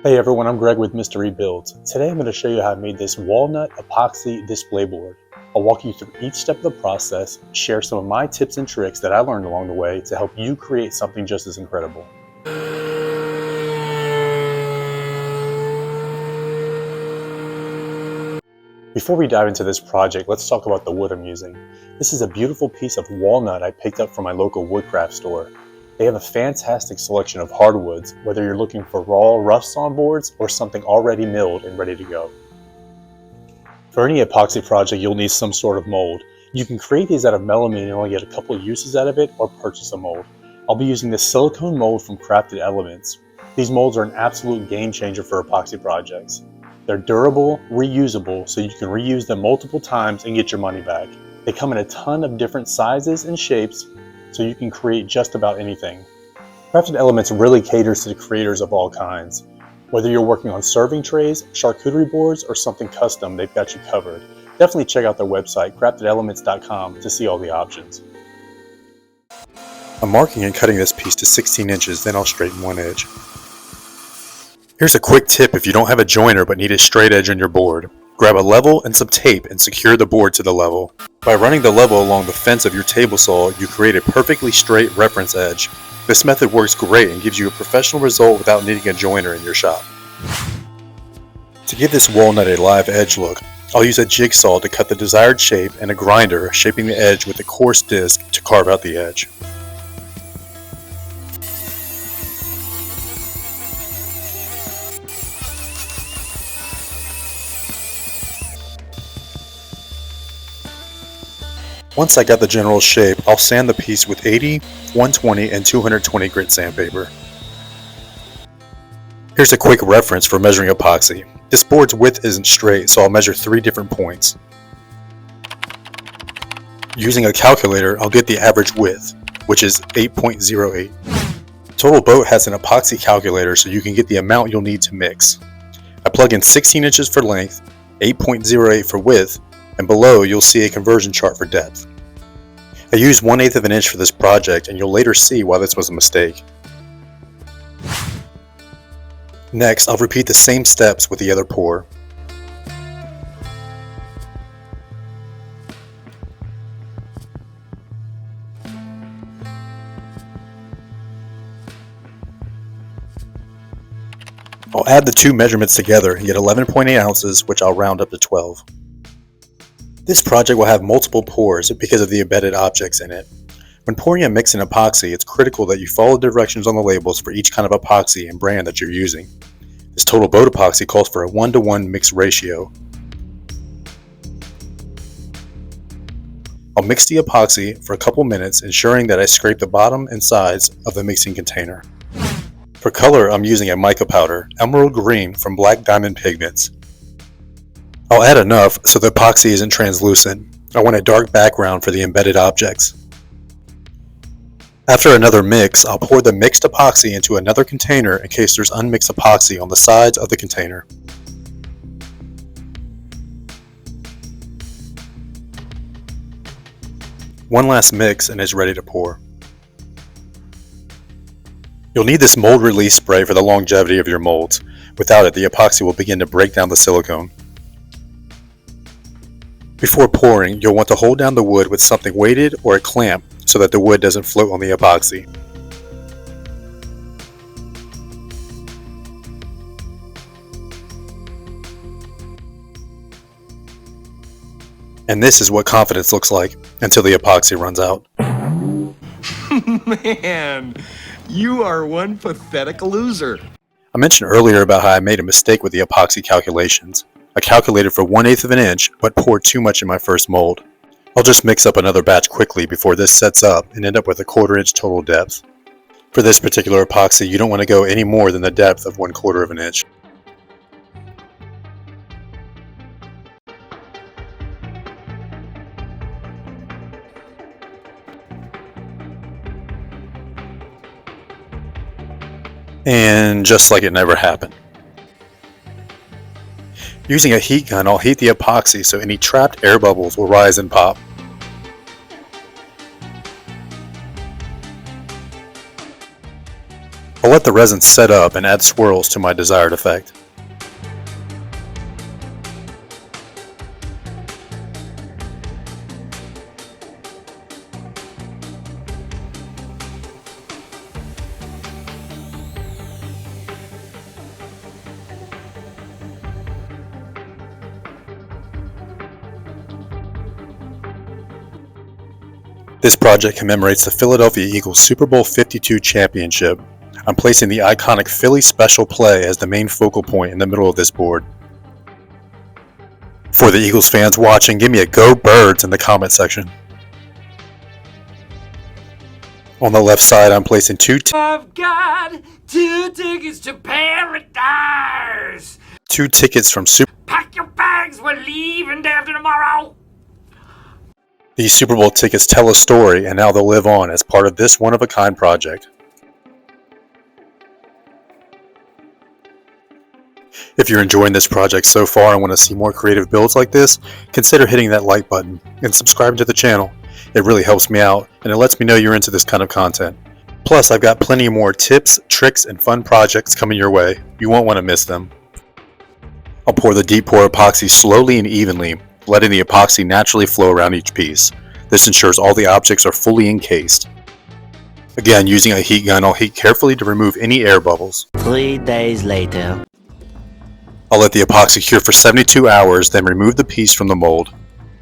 Hey everyone, I'm Greg with Mystery Builds. Today I'm going to show you how I made this walnut epoxy display board. I'll walk you through each step of the process, share some of my tips and tricks that I learned along the way to help you create something just as incredible. Before we dive into this project, let's talk about the wood I'm using. This is a beautiful piece of walnut I picked up from my local woodcraft store. They have a fantastic selection of hardwoods, whether you're looking for raw, rough sawn boards or something already milled and ready to go. For any epoxy project, you'll need some sort of mold. You can create these out of melamine and only get a couple of uses out of it, or purchase a mold. I'll be using this silicone mold from Crafted Elements. These molds are an absolute game changer for epoxy projects. They're durable, reusable, so you can reuse them multiple times and get your money back. They come in a ton of different sizes and shapes, so you can create just about anything. Crafted Elements really caters to the creators of all kinds. Whether you're working on serving trays, charcuterie boards, or something custom, they've got you covered. Definitely check out their website, craftedelements.com, to see all the options. I'm marking and cutting this piece to 16 inches, then I'll straighten one edge. Here's a quick tip if you don't have a joiner but need a straight edge on your board. Grab a level and some tape and secure the board to the level. By running the level along the fence of your table saw, you create a perfectly straight reference edge. This method works great and gives you a professional result without needing a joiner in your shop. To give this walnut a live edge look, I'll use a jigsaw to cut the desired shape and a grinder shaping the edge with a coarse disc to carve out the edge. Once I got the general shape, I'll sand the piece with 80, 120, and 220 grit sandpaper. Here's a quick reference for measuring epoxy. This board's width isn't straight, so I'll measure 3 different points. Using a calculator, I'll get the average width, which is 8.08. Total Boat has an epoxy calculator so you can get the amount you'll need to mix. I plug in 16 inches for length, 8.08 for width, and below you'll see a conversion chart for depth. I used 1/8 of an inch for this project, and you'll later see why this was a mistake. Next, I'll repeat the same steps with the other pour. I'll add the two measurements together and get 11.8 ounces, which I'll round up to 12. This project will have multiple pours because of the embedded objects in it. When pouring a mix in epoxy, it's critical that you follow the directions on the labels for each kind of epoxy and brand that you're using. This Total Boat epoxy calls for a 1-to-1 mix ratio. I'll mix the epoxy for a couple minutes, ensuring that I scrape the bottom and sides of the mixing container. For color, I'm using a mica powder, emerald green from Black Diamond Pigments. I'll add enough so the epoxy isn't translucent. I want a dark background for the embedded objects. After another mix, I'll pour the mixed epoxy into another container in case there's unmixed epoxy on the sides of the container. One last mix and it's ready to pour. You'll need this mold release spray for the longevity of your molds. Without it, the epoxy will begin to break down the silicone. Before pouring, you'll want to hold down the wood with something weighted or a clamp so that the wood doesn't float on the epoxy. And this is what confidence looks like until the epoxy runs out. Man, you are one pathetic loser. I mentioned earlier about how I made a mistake with the epoxy calculations. I calculated for 1/8 of an inch, but poured too much in my first mold. I'll just mix up another batch quickly before this sets up and end up with a 1/4 inch total depth. For this particular epoxy, you don't want to go any more than the depth of 1/4 of an inch. And just like it never happened. Using a heat gun, I'll heat the epoxy so any trapped air bubbles will rise and pop. I'll let the resin set up and add swirls to my desired effect. This project commemorates the Philadelphia Eagles Super Bowl 52 championship. I'm placing the iconic Philly Special Play as the main focal point in the middle of this board. For the Eagles fans watching, give me a Go Birds in the comment section. On the left side, I'm placing I've got 2 tickets to paradise. 2 tickets from Pack your bags, we're leaving day after tomorrow. These Super Bowl tickets tell a story, and now they'll live on as part of this one-of-a-kind project. If you're enjoying this project so far and want to see more creative builds like this, consider hitting that like button and subscribing to the channel. It really helps me out, and it lets me know you're into this kind of content. Plus, I've got plenty more tips, tricks, and fun projects coming your way. You won't want to miss them. I'll pour the deep pour epoxy slowly and evenly, letting the epoxy naturally flow around each piece. This ensures all the objects are fully encased. Again, using a heat gun, I'll heat carefully to remove any air bubbles. 3 days later. I'll let the epoxy cure for 72 hours, then remove the piece from the mold.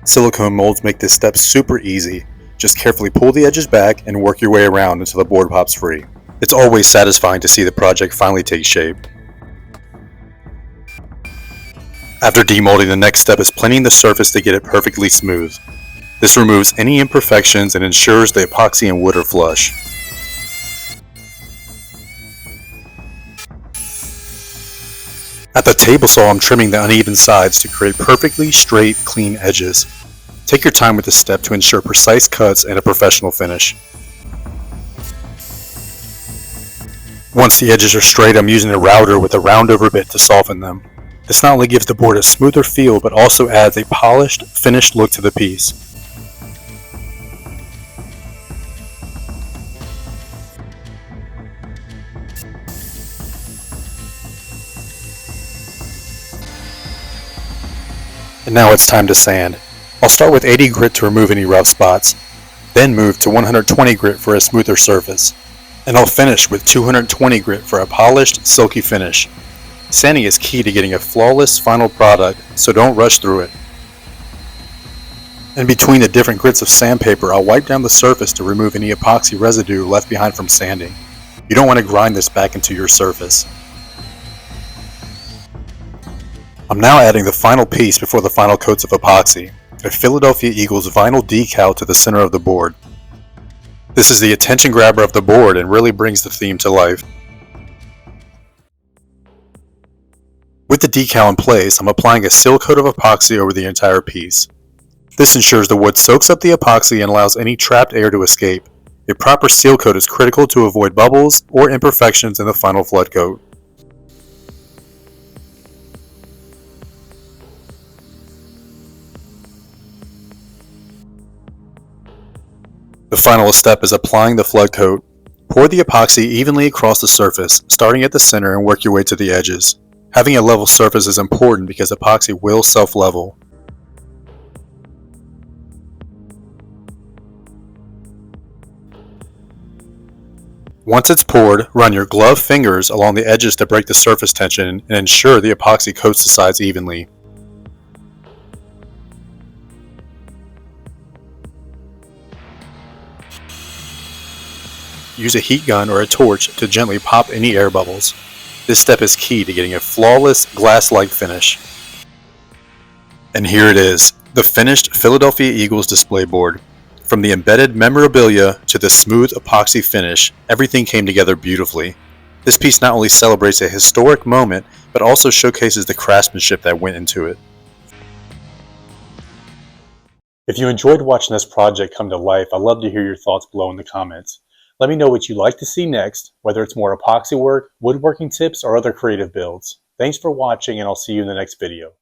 Silicone molds make this step super easy. Just carefully pull the edges back and work your way around until the board pops free. It's always satisfying to see the project finally take shape. After demolding, the next step is planing the surface to get it perfectly smooth. This removes any imperfections and ensures the epoxy and wood are flush. At the table saw, I'm trimming the uneven sides to create perfectly straight, clean edges. Take your time with this step to ensure precise cuts and a professional finish. Once the edges are straight, I'm using a router with a round over bit to soften them. This not only gives the board a smoother feel, but also adds a polished, finished look to the piece. And now it's time to sand. I'll start with 80 grit to remove any rough spots, then move to 120 grit for a smoother surface. And I'll finish with 220 grit for a polished, silky finish. Sanding is key to getting a flawless final product, so don't rush through it. In between the different grits of sandpaper, I'll wipe down the surface to remove any epoxy residue left behind from sanding. You don't want to grind this back into your surface. I'm now adding the final piece before the final coats of epoxy, a Philadelphia Eagles vinyl decal to the center of the board. This is the attention grabber of the board and really brings the theme to life. With the decal in place, I'm applying a seal coat of epoxy over the entire piece. This ensures the wood soaks up the epoxy and allows any trapped air to escape. A proper seal coat is critical to avoid bubbles or imperfections in the final flood coat. The final step is applying the flood coat. Pour the epoxy evenly across the surface, starting at the center and work your way to the edges. Having a level surface is important because epoxy will self-level. Once it's poured, run your gloved fingers along the edges to break the surface tension and ensure the epoxy coats the sides evenly. Use a heat gun or a torch to gently pop any air bubbles. This step is key to getting a flawless, glass-like finish. And here it is, the finished Philadelphia Eagles display board. From the embedded memorabilia to the smooth epoxy finish, everything came together beautifully. This piece not only celebrates a historic moment, but also showcases the craftsmanship that went into it. If you enjoyed watching this project come to life, I'd love to hear your thoughts below in the comments. Let me know what you'd like to see next, whether it's more epoxy work, woodworking tips, or other creative builds. Thanks for watching, and I'll see you in the next video.